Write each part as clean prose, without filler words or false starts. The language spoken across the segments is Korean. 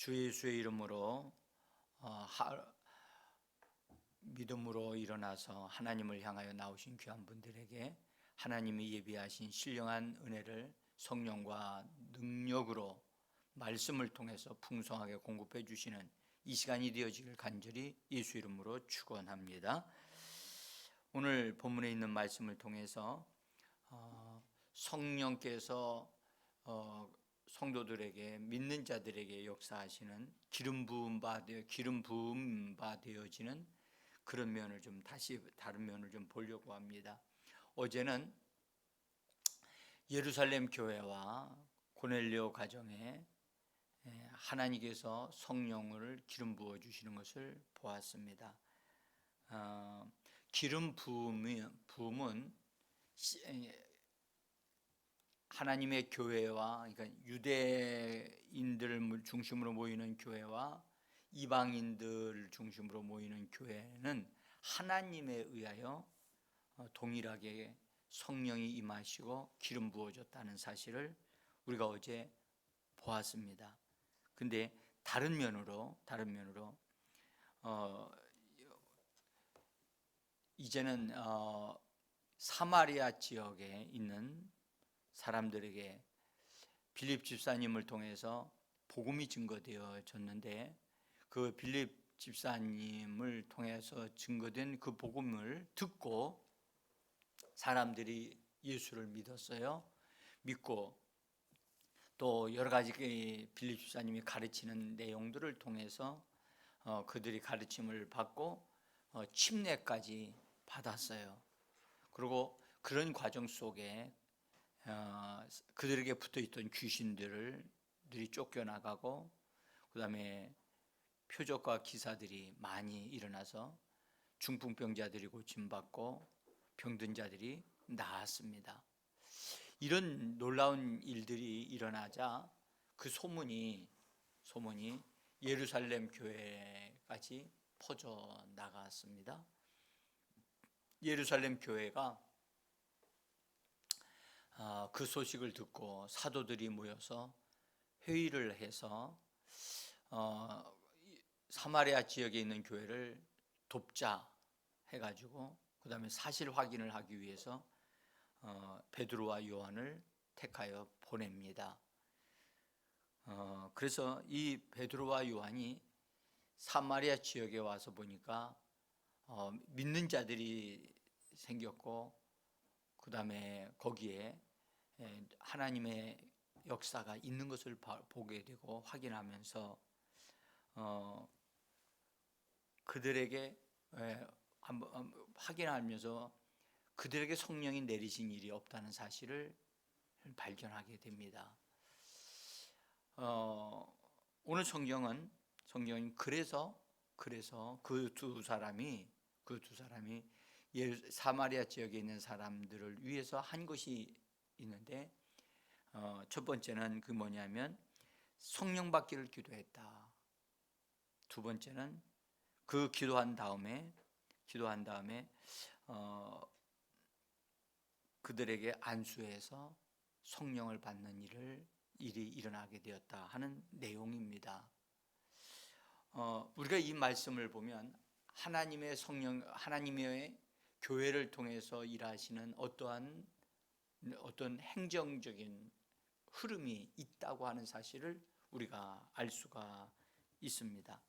주 예수의 이름으로 믿음으로 일어나서 하나님을 향하여 나오신 귀한 분들에게 하나님이 예비하신 신령한 은혜를 성령과 능력으로 말씀을 통해서 풍성하게 공급해 주시는 이 시간이 되어지길 간절히 예수 이름으로 축원합니다. 오늘 본문에 있는 말씀을 통해서 성령께서 성도들에게, 믿는 자들에게 역사하시는 기름 부음 바 되어지는 그런 면을 좀 다시 다른 면을 좀 보려고 합니다. 어제는 예루살렘 교회와 고넬료 가정에 하나님께서 성령을 기름 부어 주시는 것을 보았습니다. 기름 부음은 하나님의 교회와, 그러니까 유대인들을 중심으로 모이는 교회와 이방인들 중심으로 모이는 교회는 하나님에 의하여 동일하게 성령이 임하시고 기름 부어졌다는 사실을 우리가 어제 보았습니다. 근데 다른 면으로 이제는 사마리아 지역에 있는 사람들에게 빌립 집사님을 통해서 복음이 증거되어졌는데, 그 빌립 집사님을 통해서 증거된 그 복음을 듣고 사람들이 예수를 믿었어요. 믿고 또 여러 가지 빌립 집사님이 가르치는 내용들을 통해서 그들이 가르침을 받고 침례까지 받았어요. 그리고 그런 과정 속에 그들에게 붙어있던 귀신들이 쫓겨나가고, 그 다음에 표적과 기사들이 많이 일어나서 중풍병자들이 고침받고 병든 자들이 나았습니다. 이런 놀라운 일들이 일어나자 그 소문이 예루살렘 교회까지 퍼져 나갔습니다. 예루살렘 교회가 그 소식을 듣고 사도들이 모여서 회의를 해서 사마리아 지역에 있는 교회를 돕자 해가지고, 그 다음에 사실 확인을 하기 위해서 베드로와 요한을 택하여 보냅니다. 그래서 이 베드로와 요한이 사마리아 지역에 와서 보니까 믿는 자들이 생겼고, 그 다음에 거기에 하나님의 역사가 있는 것을 보게 되고 확인하면서 그들에게 확인하면서 그들에게 성령이 내리신 일이 없다는 사실을 발견하게 됩니다. 오늘 성경은 그래서 그 두 사람이 사마리아 지역에 있는 사람들을 위해서 한 것이 있는데, 첫 번째는 그 뭐냐면 성령 받기를 기도했다. 두 번째는 그 기도한 다음에 그들에게 안수해서 성령을 받는 일이 일어나게 되었다 하는 내용입니다. 우리가 이 말씀을 보면 하나님의 교회를 통해서 일하시는 어떤 행정적인 흐름이 있다고 하는 사실을 우리가 알 수가 있습니다.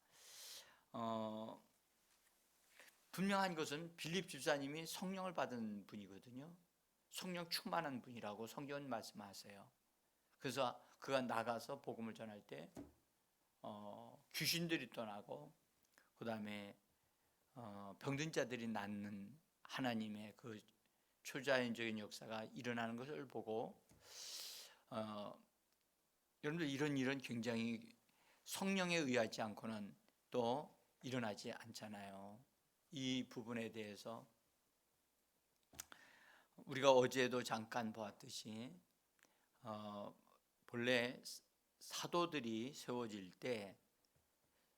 분명한 것은 빌립 집사님이 성령을 받은 분이거든요. 성령 충만한 분이라고 성경은 말씀하세요. 그래서 그가 나가서 복음을 전할 때 귀신들이 떠나고, 그 다음에 병든 자들이 낫는 하나님의 그 초자연적인 역사가 일어나는 것을 보고, 여러분들 이런 일은 굉장히 성령에 의하지 않고는 또 일어나지 않잖아요. 이 부분에 대해서 우리가 어제도 잠깐 보았듯이 본래 사도들이 세워질 때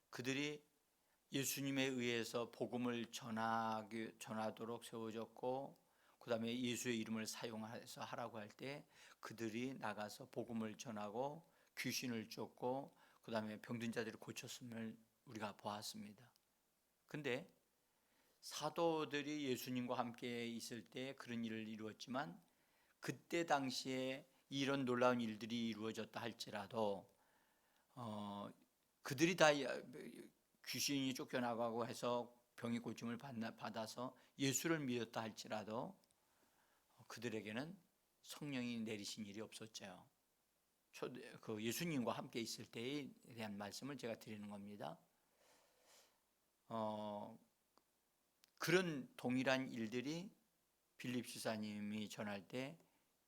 그들이 예수님에 의해서 복음을 전하도록 세워졌고, 그 다음에 예수의 이름을 사용해서 하라고 할 때 그들이 나가서 복음을 전하고 귀신을 쫓고, 그 그 다음에 병든 자들을 고쳤음을 우리가 보았습니다. 근데 사도들이 예수님과 함께 있을 때 그런 일을 이루었지만 그때 당시에 이런 놀라운 일들이 이루어졌다 할지라도 그들이 다 귀신이 쫓겨나가고 해서 병이 고침을 받아서 예수를 믿었다 할지라도 그들에게는 성령이 내리신 일이 없었죠. 그 예수님과 함께 있을 때에 대한 말씀을 제가 드리는 겁니다. 그런 동일한 일들이 빌립 지사님이 전할 때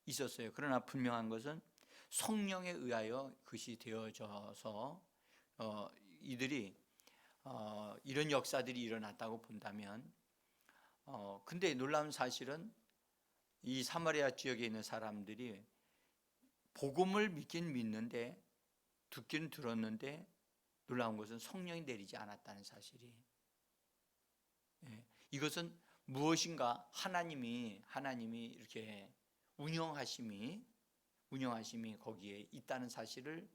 있었어요. 그러나 분명한 것은 성령에 의하여 그것이 되어져서 이들이 이런 역사들이 일어났다고 본다면 근데 놀라운 사실은 이 사마리아 지역에 있는 사람들이 복음을 믿긴 믿는데 듣긴 들었는데 놀라운 것은 성령이 내리지 않았다는 사실이 이것은 무엇인가 하나님이 이렇게 운영하심이 거기에 있다는 사실을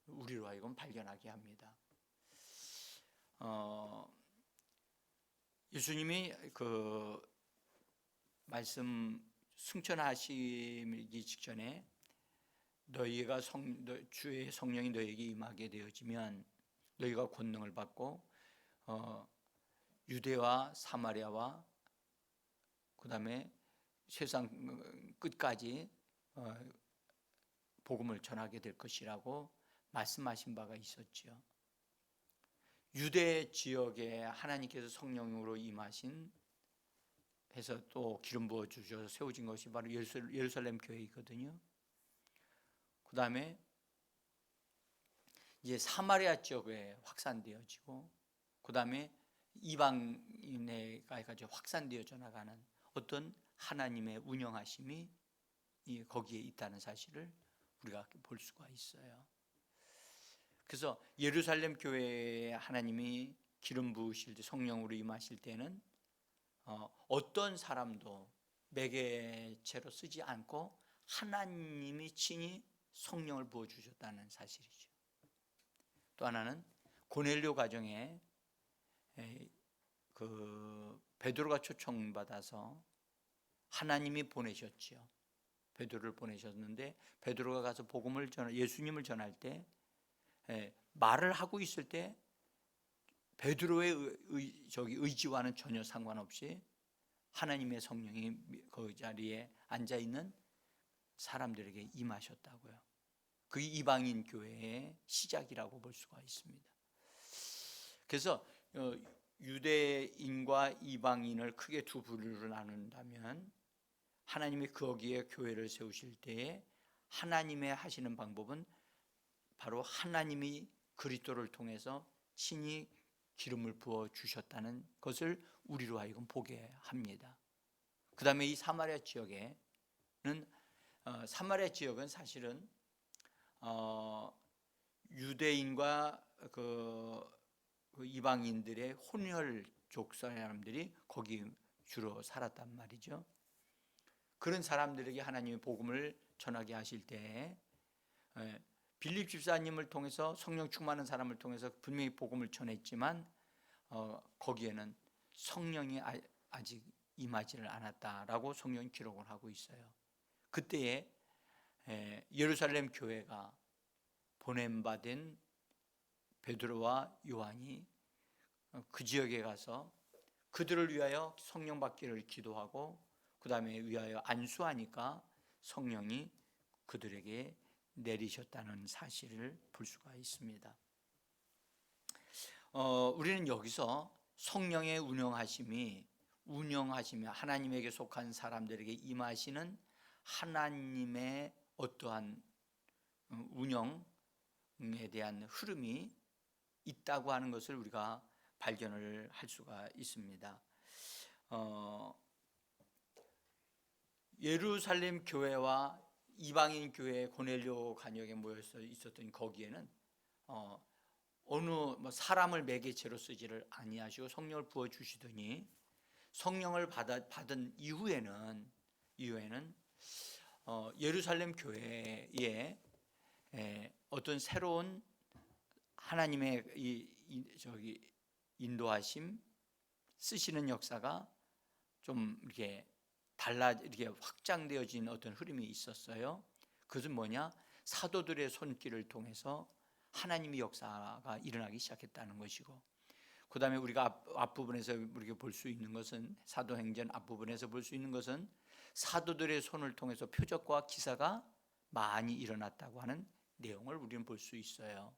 우리로 하여금 발견하게 합니다. 예수님이 그 말씀 승천하시기 직전에 너희가 주의 성령이 너희에게 임하게 되어지면 너희가 권능을 받고 유대와 사마리아와 그 다음에 세상 끝까지 복음을 전하게 될 것이라고 말씀하신 바가 있었죠. 유대 지역에 하나님께서 성령으로 임하신 해서 또 기름 부어 주셔서 세워진 것이 바로 예루살렘 교회이거든요. 그 다음에 이제 사마리아 지역에 확산되어지고 그 다음에 이방인에가 확산되어져 나가는 어떤 하나님의 운영하심이 거기에 있다는 사실을 우리가 볼 수가 있어요. 그래서 예루살렘 교회에 하나님이 기름 부으실 때 성령으로 임하실 때는 어떤 사람도 매개체로 쓰지 않고 하나님이 친히 성령을 부어주셨다는 사실이죠. 또 하나는 고넬료 가정에 그 베드로가 초청받아서 하나님이 보내셨지요. 베드로를 보내셨는데 베드로가 가서 예수님을 전할 때 말을 하고 있을 때 베드로의 의지와는 전혀 상관없이 하나님의 성령이 그 자리에 앉아 있는 사람들에게 임하셨다고요. 그 이방인 교회의 시작이라고 볼 수가 있습니다. 그래서 유대인과 이방인을 크게 두 부류로 나눈다면 하나님이 거기에 교회를 세우실 때에 하나님의 하시는 방법은 바로 하나님이 그리스도를 통해서 친히 기름을 부어 주셨다는 것을 우리로 하여금 보게 합니다. 그 다음에 이 사마리아 지역은 사실은 유대인과 그 이방인들의 혼혈족 사람들이 거기 주로 살았단 말이죠. 그런 사람들에게 하나님의 복음을 전하게 하실 때 빌립 집사님을 통해서 성령 충만한 사람을 통해서 분명히 복음을 전했지만 거기에는 성령이 아직 임하지를 않았다라고 성경이 기록을 하고 있어요. 그때에 예루살렘 교회가 보냄받은 베드로와 요한이 그 지역에 가서 그들을 위하여 성령 받기를 기도하고 그 다음에 위하여 안수하니까 성령이 그들에게 내리셨다는 사실을 볼 수가 있습니다. 우리는 여기서 성령의 운영하심이 하나님에게 속한 사람들에게 임하시는 하나님의 어떠한 운영에 대한 흐름이 있다고 하는 것을 우리가 발견을 할 수가 있습니다. 예루살렘 교회와 이방인 교회 고넬료 간역에 모여 있었던 거기에는 어느 사람을 매개체로 쓰지를 아니하시고 성령을 부어 주시더니 성령을 받은 이후에는 예루살렘 교회에 어떤 새로운 하나님의 인도하심, 쓰시는 역사가 좀 이렇게 이렇게 확장되어진 어떤 흐름이 있었어요. 그것은 뭐냐? 사도들의 손길을 통해서 하나님의 역사가 일어나기 시작했다는 것이고, 그 다음에 우리가 앞부분에서 우리가 볼 수 있는 것은, 사도행전 앞부분에서 볼 수 있는 것은 사도들의 손을 통해서 표적과 기사가 많이 일어났다고 하는 내용을 우리는 볼 수 있어요.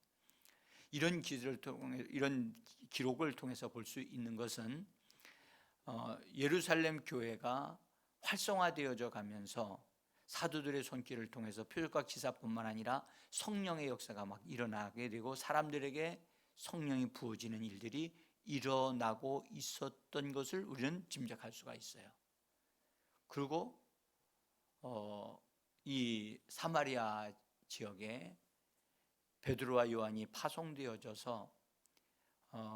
이런 기록을 통해서 볼 수 있는 것은 예루살렘 교회가 활성화되어져 가면서 사도들의 손길을 통해서 표적과 기사뿐만 아니라 성령의 역사가 막 일어나게 되고 사람들에게 성령이 부어지는 일들이 일어나고 있었던 것을 우리는 짐작할 수가 있어요. 그리고 이 사마리아 지역에 베드로와 요한이 파송되어져서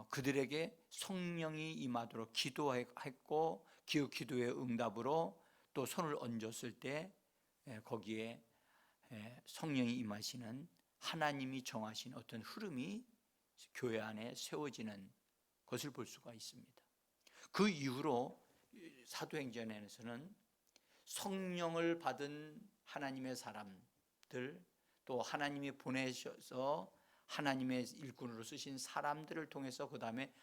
그들에게 성령이 임하도록 기도했고, 그 기도의 응답으로 또 손을 얹었을 때 거기에 성령이 임하시는, 하나님이 정하신 어떤 흐름이 교회 안에 세워지는 것을 볼 수가 있습니다. 그 이후로 사도행전에서는 성령을 받은 하나님의 사람들, 또 하나님이 보내셔서 하나님의 일꾼으로 쓰신 사람들을 통해서 그 다음에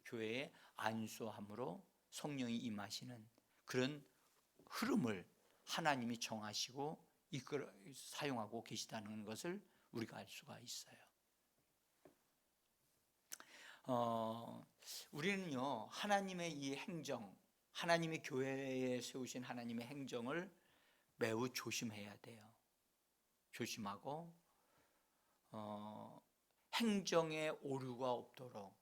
교회에 안수함으로 성령이 임하시는 그런 흐름을 하나님이 정하시고 사용하고 계시다는 것을 우리가 알 수가 있어요. 우리는요, 하나님의 이 행정, 하나님이 교회에 세우신 하나님의 행정을 매우 조심해야 돼요. 조심하고 행정에 오류가 없도록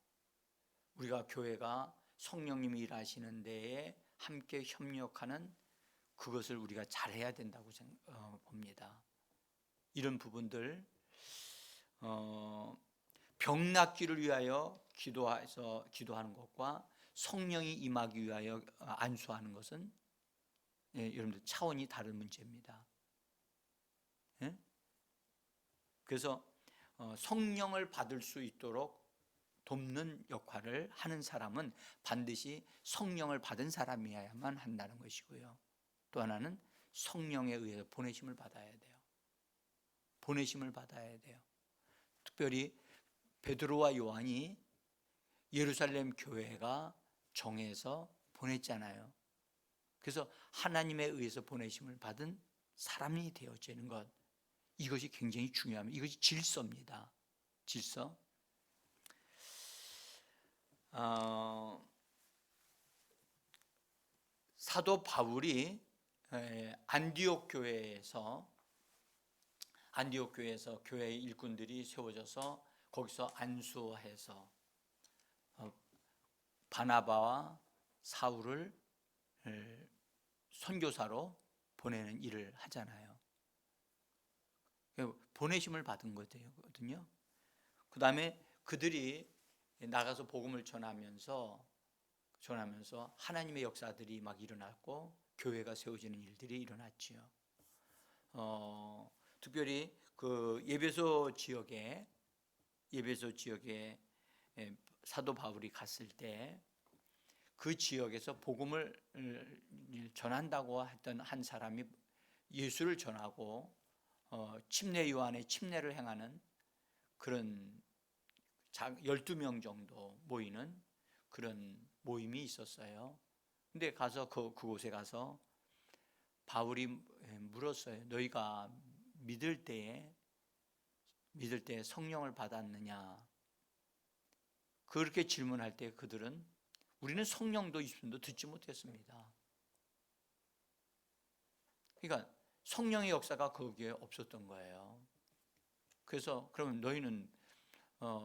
우리가 교회가 성령님이 일하시는 데에 함께 협력하는 그것을 우리가 잘해야 된다고 봅니다. 이런 부분들, 병 낫기를 위하여 기도하는 것과 성령이 임하기 위하여 안수하는 것은 여러분들 차원이 다른 문제입니다. 그래서 성령을 받을 수 있도록 돕는 역할을 하는 사람은 반드시 성령을 받은 사람이어야만 한다는 것이고요. 또 하나는 성령에 의해서 보내심을 받아야 돼요. 보내심을 받아야 돼요. 특별히 베드로와 요한이 예루살렘 교회가 정해서 보냈잖아요. 그래서 하나님에 의해서 보내심을 받은 사람이 되어지는 것, 이것이 굉장히 중요합니다. 이것이 질서입니다. 질서. 사도 바울이 안디옥 교회에서 교회의 일꾼들이 세워져서 거기서 안수해서 바나바와 사울을 선교사로 보내는 일을 하잖아요. 보내심을 받은 거거든요. 그 다음에 그들이 나가서 복음을 전하면서 하나님의 역사들이 막 일어났고 교회가 세워지는 일들이 일어났지요. 특별히 그 예배소 지역에 사도 바울이 갔을 때 그 지역에서 복음을 전한다고 했던 한 사람이 예수를 전하고 침례 요한의 침례를 행하는 그런 12명 정도 모이는 그런 모임이 있었어요. 근데 가서 그곳에 가서 바울이 물었어요. 너희가 믿을 때에 성령을 받았느냐? 그렇게 질문할 때 그들은 우리는 성령도 있음도 듣지 못했습니다. 그러니까 성령의 역사가 거기에 없었던 거예요. 그래서 그러면 너희는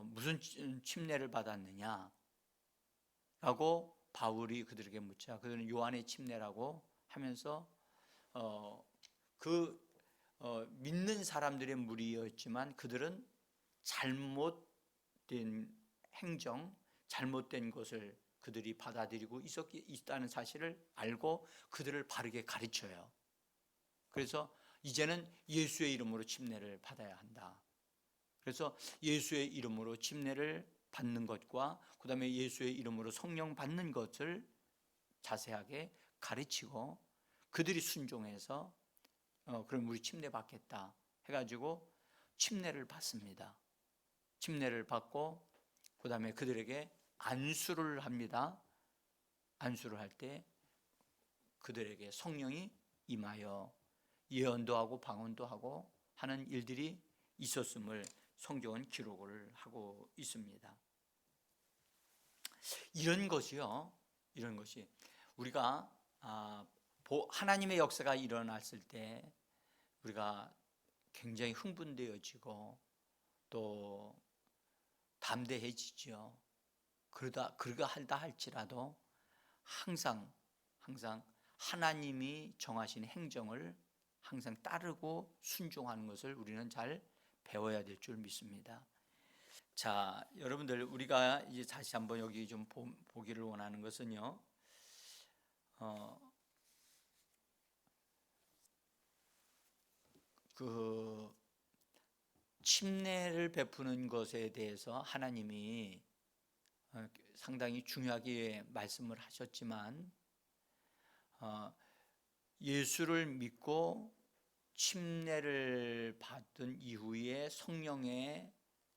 무슨 침례를 받았느냐? 라고 바울이 그들에게 묻자 그들은 요한의 침례라고 하면서 믿는 사람들의 무리였지만 그들은 잘못된 행정, 잘못된 것을 그들이 받아들이고 있다는 사실을 알고 그들을 바르게 가르쳐요. 그래서 이제는 예수의 이름으로 침례를 받아야 한다. 그래서 예수의 이름으로 침례를 받는 것과 그 다음에 예수의 이름으로 성령 받는 것을 자세하게 가르치고 그들이 순종해서 그럼 우리 침례 받겠다 해가지고 침례를 받습니다. 침례를 받고 그 다음에 그들에게 안수를 합니다. 안수를 할 때 그들에게 성령이 임하여 예언도 하고 방언도 하고 하는 일들이 있었음을 성경은 기록을 하고 있습니다. 이런 것이요, 이런 것이 우리가 하나님의 역사가 일어났을 때 우리가 굉장히 흥분되어지고 또 담대해지죠. 그러다 한다 할지라도 항상 하나님이 정하신 행정을 항상 따르고 순종하는 것을 우리는 잘 배워야 될 줄 믿습니다. 자, 여러분들 우리가 이제 다시 한번 여기 좀 보기를 원하는 것은요. 그 침례를 베푸는 것에 대해서 하나님이 상당히 중요하게 말씀을 하셨지만 예수를 믿고 침례를 받은 이후에 성령의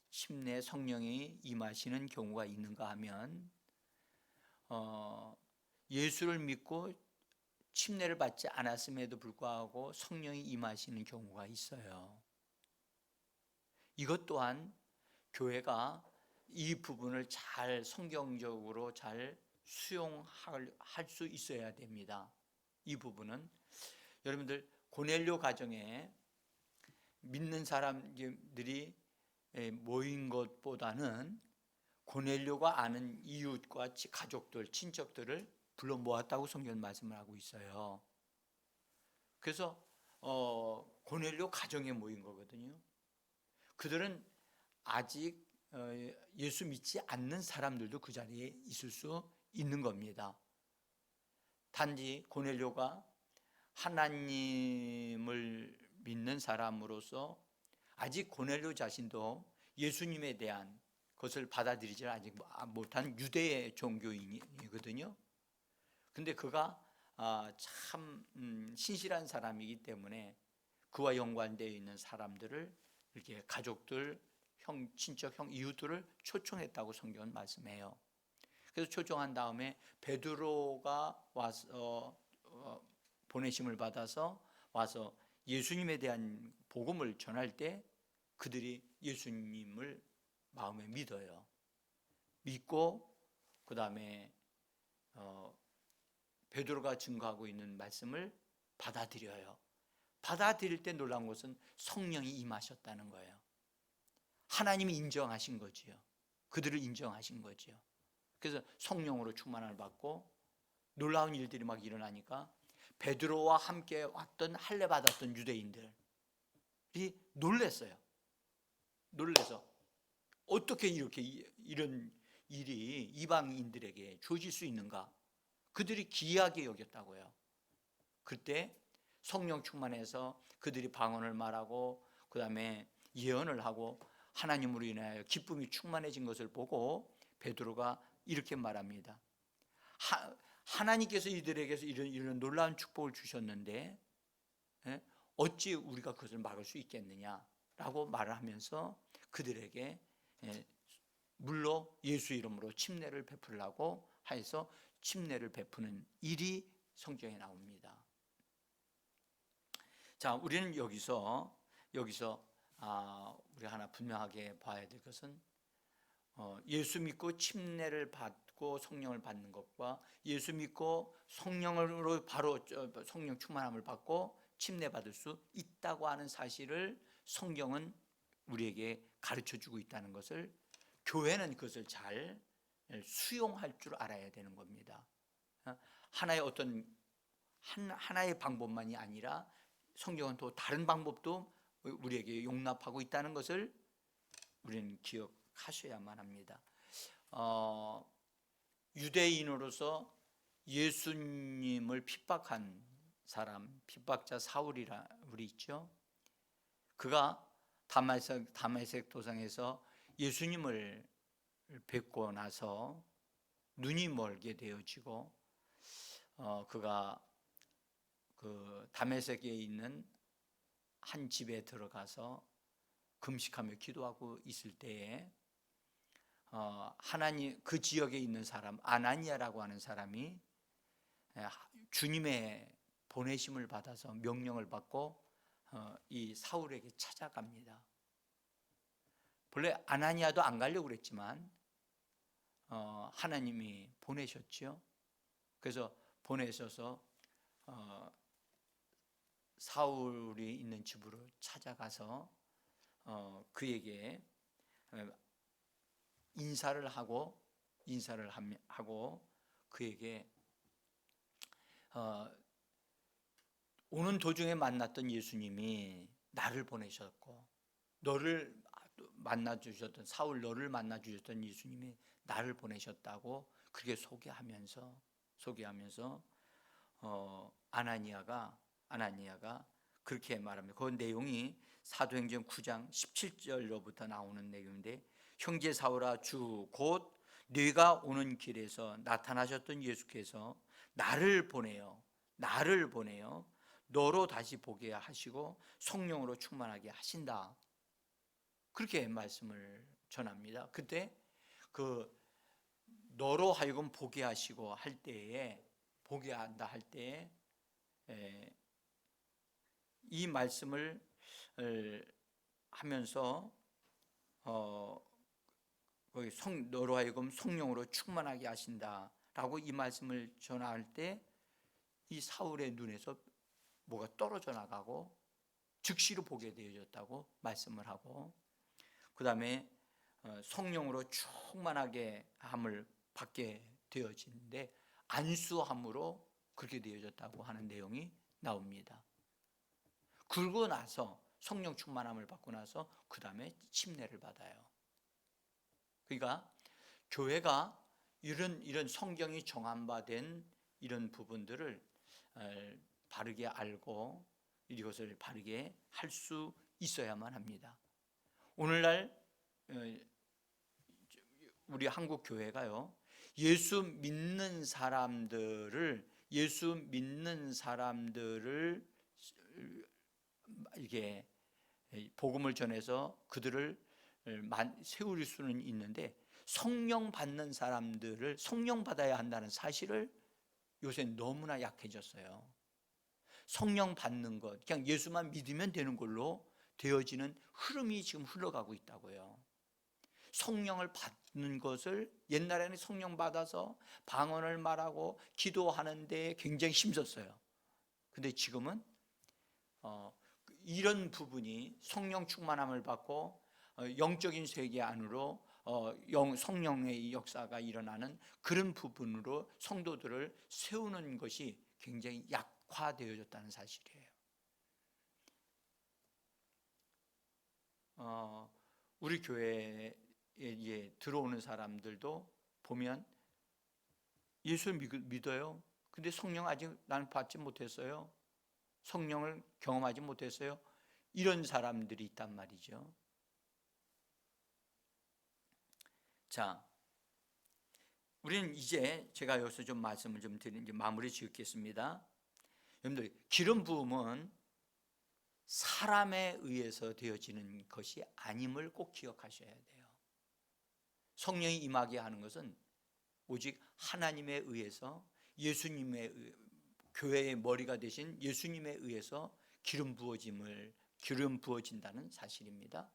침례, 성령이 임하시는 경우가 있는가 하면 예수를 믿고 침례를 받지 않았음에도 불구하고 성령이 임하시는 경우가 있어요. 이것 또한 교회가 이 부분을 잘 성경적으로 잘 수용할 수 있어야 됩니다. 이 부분은 여러분들 고넬료 가정에 믿는 사람들이 모인 것보다는 고넬료가 아는 이웃과 가족들, 친척들을 불러 모았다고 성경은 말씀을 하고 있어요. 그래서 고넬료 가정에 모인 거거든요. 그들은 아직 예수 믿지 않는 사람들도 그 자리에 있을 수 있는 겁니다. 단지 고넬료가 하나님을 믿는 사람으로서 아직 고넬료 자신도 예수님에 대한 것을 받아들이지 아직 못한 유대의 종교인이거든요. 근데 그가 참 신실한 사람이기 때문에 그와 연관되어 있는 사람들을 이렇게 가족들, 친척, 이웃들을 초청했다고 성경은 말씀해요. 그래서 초청한 다음에 베드로가 와서 보내심을 받아서 와서 예수님에 대한 복음을 전할 때 그들이 예수님을 마음에 믿어요. 믿고 그 다음에 베드로가 증거하고 있는 말씀을 받아들여요. 받아들일 때 놀라운 것은 성령이 임하셨다는 거예요. 하나님이 인정하신 거지요. 그들을 인정하신 거지요. 그래서 성령으로 충만을 받고 놀라운 일들이 막 일어나니까 베드로와 함께 왔던 할례 받았던 유대인들이 놀랐어요. 놀라서 어떻게 이런 일이 이방인들에게 주어질 수 있는가? 그들이 기이하게 여겼다고요. 그때 성령 충만해서 그들이 방언을 말하고 그 다음에 예언을 하고 하나님으로 인하여 기쁨이 충만해진 것을 보고 베드로가 이렇게 말합니다. 하나님께서 이들에게서 이런 놀라운 축복을 주셨는데 어찌 우리가 그것을 막을 수 있겠느냐라고 말을 하면서 그들에게 물로 예수 이름으로 침례를 베풀라고 해서 침례를 베푸는 일이 성경에 나옵니다. 자, 우리는 여기서 우리 하나 분명하게 봐야 될 것은 예수 믿고 침례를 받고 성령을 받는 것과 예수 믿고 성령으로 바로 성령 충만함을 받고 침례 받을 수 있다고 하는 사실을 성경은 우리에게 가르쳐주고 있다는 것을 교회는 그것을 잘 수용할 줄 알아야 되는 겁니다. 하나의 방법만이 아니라 성경은 또 다른 방법도 우리에게 용납하고 있다는 것을 우리는 기억하셔야만 합니다. 유대인으로서 예수님을 핍박한 사람, 핍박자 사울이라 우리 있죠. 그가 다메섹 도상에서 예수님을 뵙고 나서 눈이 멀게 되어지고 그가 그 다메섹에 있는 한 집에 들어가서 금식하며 기도하고 있을 때에 하나님 그 지역에 있는 사람 아나니아라고 하는 사람이 주님의 보내심을 받아서 명령을 받고 이 사울에게 찾아갑니다. 본래 아나니아도 안 가려고 그랬지만 하나님이 보내셨죠. 그래서 보내셔서 사울이 있는 집으로 찾아가서 그에게 인사를 하고 그에게 오는 도중에 만났던 예수님이 나를 보내셨고 너를 만나주셨던 사울 너를 만나주셨던 예수님이 나를 보내셨다고 그렇게 소개하면서 아나니아가 그렇게 말합니다. 그 내용이 사도행전 9장 17절로부터 나오는 내용인데 형제 사울아 주 곧 네가 오는 길에서 나타나셨던 예수께서 나를 보내어 너로 다시 보게 하시고 성령으로 충만하게 하신다. 그렇게 말씀을 전합니다. 그때 그 너로 하여금 보게 하시고 보게 한다 할 때에 이 말씀을 하면서 너로 하여금 성령으로 충만하게 하신다라고 이 말씀을 전할 때 이 사울의 눈에서 뭐가 떨어져 나가고 즉시로 보게 되어졌다고 말씀을 하고 그 다음에 성령으로 충만하게 함을 받게 되어지는데 안수함으로 그렇게 되어졌다고 하는 내용이 나옵니다. 그러고 나서 성령 충만함을 받고 나서 그 다음에 침례를 받아요. 그러니까 교회가 이런 성경이 정함받은 이런 부분들을 바르게 알고 이것을 바르게 할 수 있어야만 합니다. 오늘날 우리 한국 교회가요 예수 믿는 사람들을 이게 복음을 전해서 그들을 세울 수는 있는데 성령 받는 사람들을 성령 받아야 한다는 사실을 요새 너무나 약해졌어요. 성령 받는 것 그냥 예수만 믿으면 되는 걸로 되어지는 흐름이 지금 흘러가고 있다고요. 성령을 받는 것을 옛날에는 성령 받아서 방언을 말하고 기도하는 데 굉장히 힘썼어요. 근데 지금은 이런 부분이 성령 충만함을 받고 영적인 세계 안으로 성령의 역사가 일어나는 그런 부분으로 성도들을 세우는 것이 굉장히 약화되어졌다는 사실이에요. 우리 교회에 들어오는 사람들도 보면 예수를 믿어요. 근데 성령 아직 나는 받지 못했어요. 성령을 경험하지 못했어요. 이런 사람들이 있단 말이죠. 자, 우리는 이제 제가 여기서 좀 말씀을 좀 드리는 마무리 지었겠습니다. 여러분들 기름 부음은 사람에 의해서 되어지는 것이 아님을 꼭 기억하셔야 돼요. 성령이 임하게 하는 것은 오직 하나님에 의해서 예수님의 교회의 머리가 되신 예수님에 의해서 기름 부어진다는 사실입니다.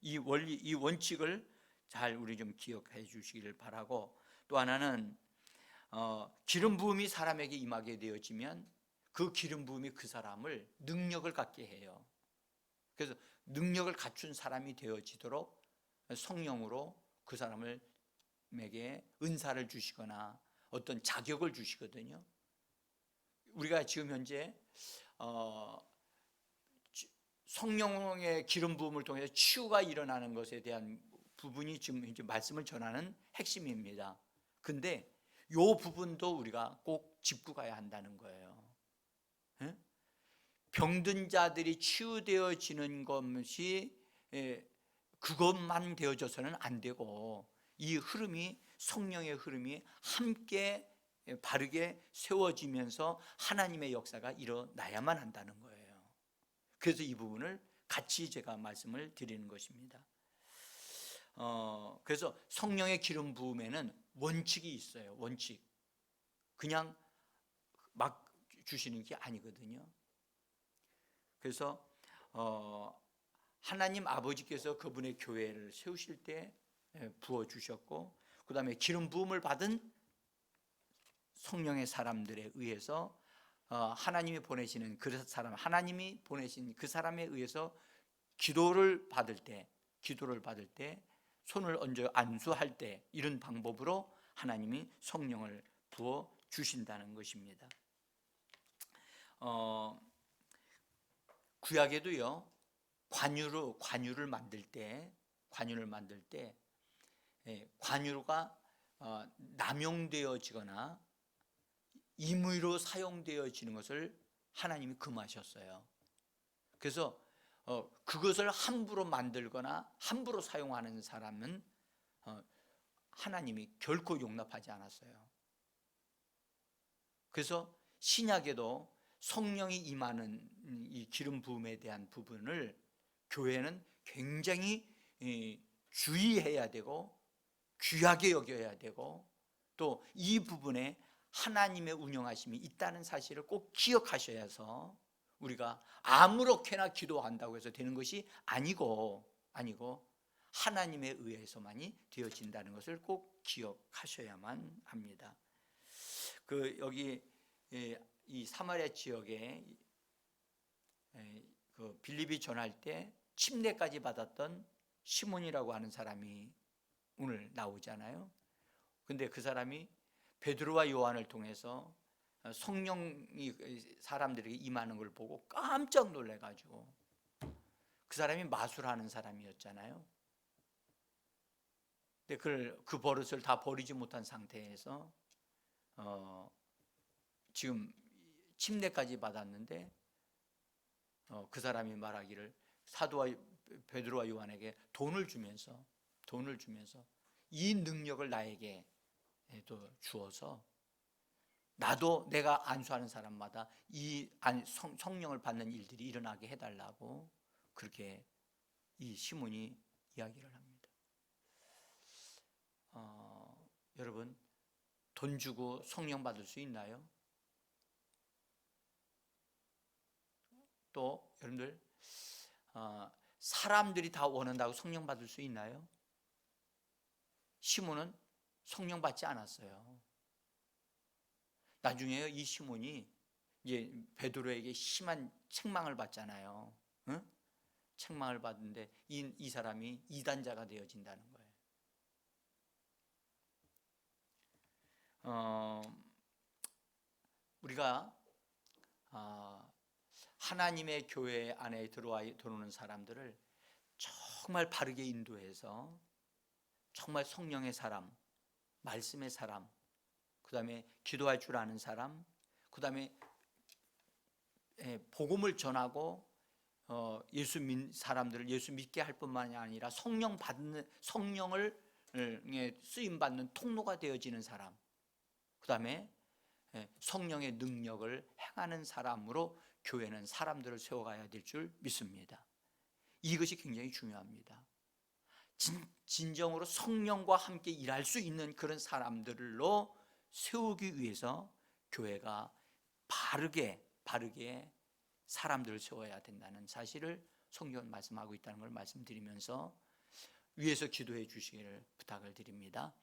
이 원칙을 잘 우리 좀 기억해 주시기를 바라고 또 하나는 기름 부음이 사람에게 임하게 되어지면 그 기름 부음이 그 사람을 능력을 갖게 해요. 그래서 능력을 갖춘 사람이 되어지도록 성령으로 그 사람에게 은사를 주시거나 어떤 자격을 주시거든요. 우리가 지금 현재 성령의 기름 부음을 통해서 치유가 일어나는 것에 대한 부분이 지금 이제 말씀을 전하는 핵심입니다. 근데 이 부분도 우리가 꼭 짚고 가야 한다는 거예요. 병든 자들이 치유되어지는 것이 그것만 되어져서는 안 되고, 이 흐름이, 성령의 흐름이 함께 바르게 세워지면서 하나님의 역사가 일어나야만 한다는 거예요. 그래서 이 부분을 같이 제가 말씀을 드리는 것입니다. 그래서 성령의 기름 부음에는 원칙이 있어요. 원칙. 그냥 막 주시는 게 아니거든요. 그래서 하나님 아버지께서 그분의 교회를 세우실 때 부어주셨고, 그 다음에 기름 부음을 받은 성령의 사람들에 의해서 하나님이 보내시는 그 사람, 하나님이 보내신 그 사람에 의해서 기도를 받을 때 손을 얹어 안수할 때, 이런 방법으로 하나님이 성령을 부어 주신다는 것입니다. 구약에도요, 관유를 만들 때 관유가 남용되어지거나 임의로 사용되어지는 것을 하나님이 금하셨어요. 그래서 그것을 함부로 만들거나 함부로 사용하는 사람은 하나님이 결코 용납하지 않았어요. 그래서 신약에도 성령이 임하는 이 기름 부음에 대한 부분을 교회는 굉장히 주의해야 되고 귀하게 여겨야 되고, 또 이 부분에 하나님의 운영하심이 있다는 사실을 꼭 기억하셔야 해서, 우리가 아무렇게나 기도한다고 해서 되는 것이 아니고 하나님에 의해서만이 되어진다는 것을 꼭 기억하셔야만 합니다. 여기 이 사마리아 지역에 그 빌립이 전할 때 침례까지 받았던 시몬이라고 하는 사람이 오늘 나오잖아요. 근데 그 사람이 베드로와 요한을 통해서 성령이 사람들에게 임하는 걸 보고 깜짝 놀래가지고, 그 사람이 마술하는 사람이었잖아요. 근데 그 버릇을 다 버리지 못한 상태에서 지금 침례까지 받았는데, 그 사람이 말하기를 사도와 베드로와 요한에게 돈을 주면서 이 능력을 나에게 또 주어서 나도 내가 안수하는 사람마다 이 성령을 받는 일들이 일어나게 해달라고, 그렇게 이 시몬이 이야기를 합니다. 여러분, 돈 주고 성령 받을 수 있나요? 또 여러분들, 사람들이 다 원한다고 성령 받을 수 있나요? 시몬은 성령 받지 않았어요. 나중에 이 시몬이 이제 베드로에게 심한 책망을 받잖아요. 응? 책망을 받는데 이 사람이 이단자가 되어진다는 거예요. 우리가 하나님의 교회 안에 들어오는 사람들을 정말 바르게 인도해서, 정말 성령의 사람, 말씀의 사람, 그 다음에 기도할 줄 아는 사람, 그 다음에 복음을 전하고 예수 사람들을 예수 믿게 할 뿐만이 아니라 성령을 쓰임 받는 통로가 되어지는 사람, 그 다음에 성령의 능력을 행하는 사람으로 교회는 사람들을 세워가야 될 줄 믿습니다. 이것이 굉장히 중요합니다. 진정으로 성령과 함께 일할 수 있는 그런 사람들로 세우기 위해서 교회가 바르게 사람들을 세워야 된다는 사실을 성경은 말씀하고 있다는 걸 말씀드리면서 위에서 기도해 주시기를 부탁을 드립니다.